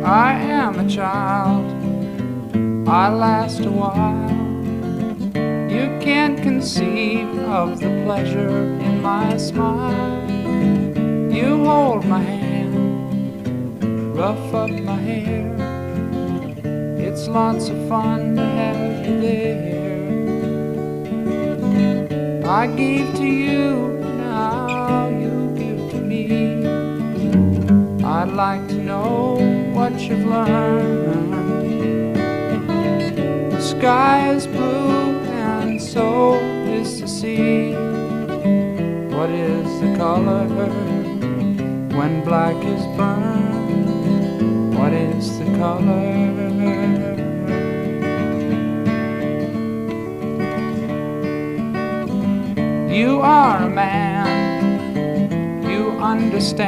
I am a child, I last a while. You can't conceive of the pleasure in my smile. You hold my hand, rough up my hair. It's lots of fun to have you there. I give to you, now you give to me. I'd like to know what you've learned. The sky is blue and so is the sea. What is the color when black is burned? What is the color? You are a man, you understand.